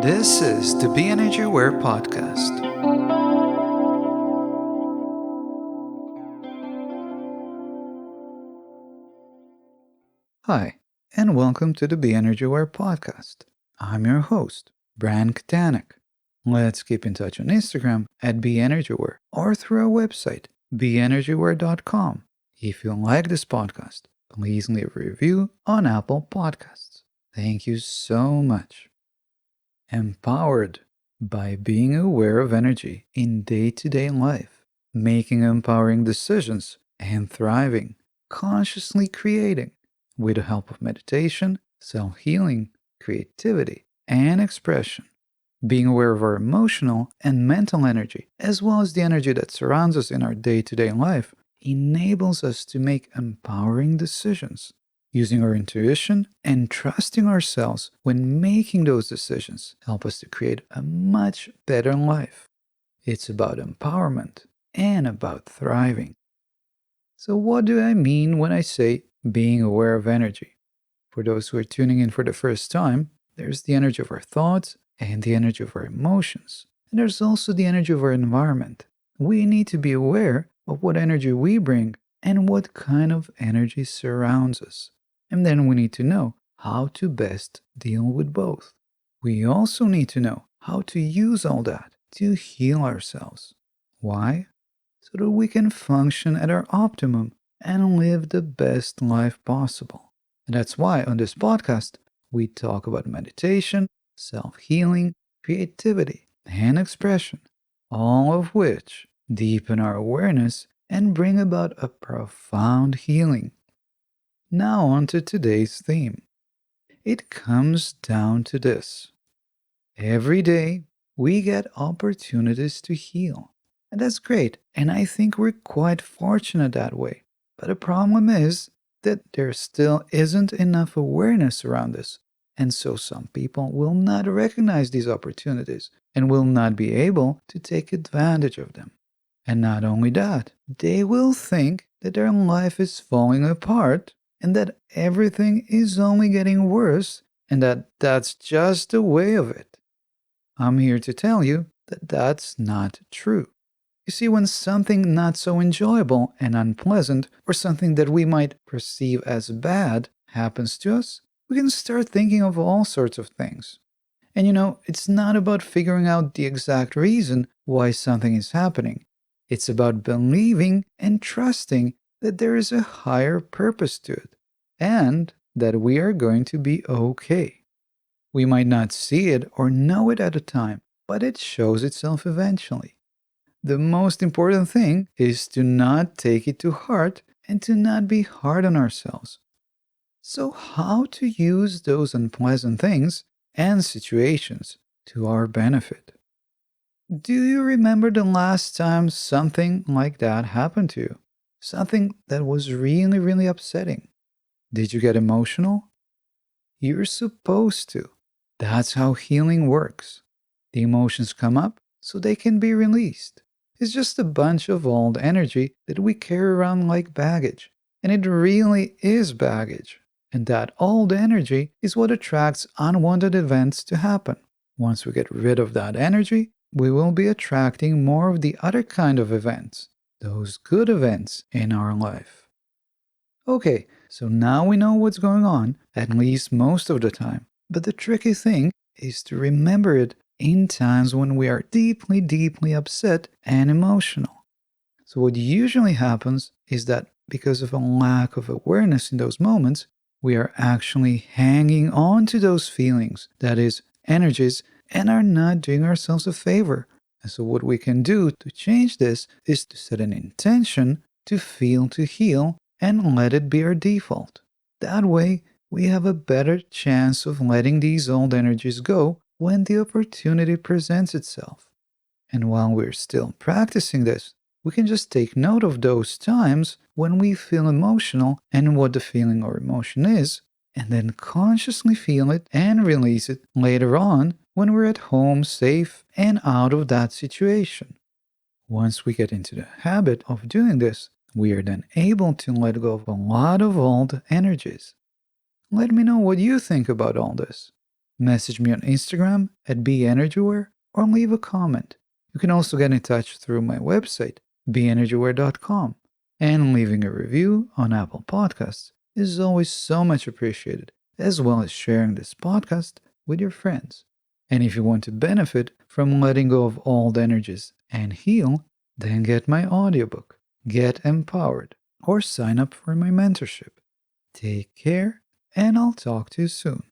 This is the BEnergyAware Podcast. Hi, and welcome to the BEnergyAware Podcast. I'm your host, Bran Katanec. Let's keep in touch on Instagram at BEnergyAware or through our website, BEnergyAware.com. If you like this podcast, please leave a review on Apple Podcasts. Thank you so much. Empowered by being aware of energy in day-to-day life, making empowering decisions, and thriving, consciously creating, with the help of meditation, self-healing, creativity, and expression. Being aware of our emotional and mental energy, as well as the energy that surrounds us in our day-to-day life, enables us to make empowering decisions. Using our intuition and trusting ourselves when making those decisions help us to create a much better life. It's about empowerment and about thriving. So what do I mean when I say being aware of energy? For those who are tuning in for the first time, there's the energy of our thoughts and the energy of our emotions. And there's also the energy of our environment. We need to be aware of what energy we bring and what kind of energy surrounds us. And then we need to know how to best deal with both. We also need to know how to use all that to heal ourselves. Why? So that we can function at our optimum and live the best life possible. And that's why on this podcast, we talk about meditation, self-healing, creativity, and expression, all of which deepen our awareness and bring about a profound healing. Now on to today's theme. It comes down to this. Every day, we get opportunities to heal. And that's great, and I think we're quite fortunate that way. But the problem is that there still isn't enough awareness around this. And so some people will not recognize these opportunities and will not be able to take advantage of them. And not only that, they will think that their life is falling apart and that everything is only getting worse and that that's just the way of it. I'm here to tell you that that's not true. You see, when something not so enjoyable and unpleasant, or something that we might perceive as bad, happens to us, we can start thinking of all sorts of things. And it's not about figuring out the exact reason why something is happening. It's about believing and trusting that there is a higher purpose to it, and that we are going to be okay. We might not see it or know it at a time, but it shows itself eventually. The most important thing is to not take it to heart and to not be hard on ourselves. So how to use those unpleasant things and situations to our benefit? Do you remember the last time something like that happened to you? Something that was really, really upsetting? Did you get emotional? You're supposed to. That's how healing works. The emotions come up so they can be released. It's just a bunch of old energy that we carry around like baggage. And it really is baggage. And that old energy is what attracts unwanted events to happen. Once we get rid of that energy, we will be attracting more of the other kind of events, those good events in our life. Okay, so now we know what's going on, at least most of the time. But the tricky thing is to remember it in times when we are deeply, deeply upset and emotional. So what usually happens is that because of a lack of awareness in those moments, we are actually hanging on to those feelings, that is, energies, and are not doing ourselves a favor. And so what we can do to change this is to set an intention to feel to heal and let it be our default. That way, we have a better chance of letting these old energies go when the opportunity presents itself. And while we're still practicing this, we can just take note of those times when we feel emotional and what the feeling or emotion is, and then consciously feel it and release it later on when we're at home, safe, and out of that situation. Once we get into the habit of doing this, we are then able to let go of a lot of old energies. Let me know what you think about all this. message me on Instagram at BEnergyAware, or leave a comment. You can also get in touch through my website, BEnergyAware.com, and leaving a review on Apple Podcasts is always so much appreciated, as well as sharing this podcast with your friends. And if you want to benefit from letting go of old energies and heal, then get my audiobook, Get Empowered, or sign up for my mentorship. Take care, and I'll talk to you soon.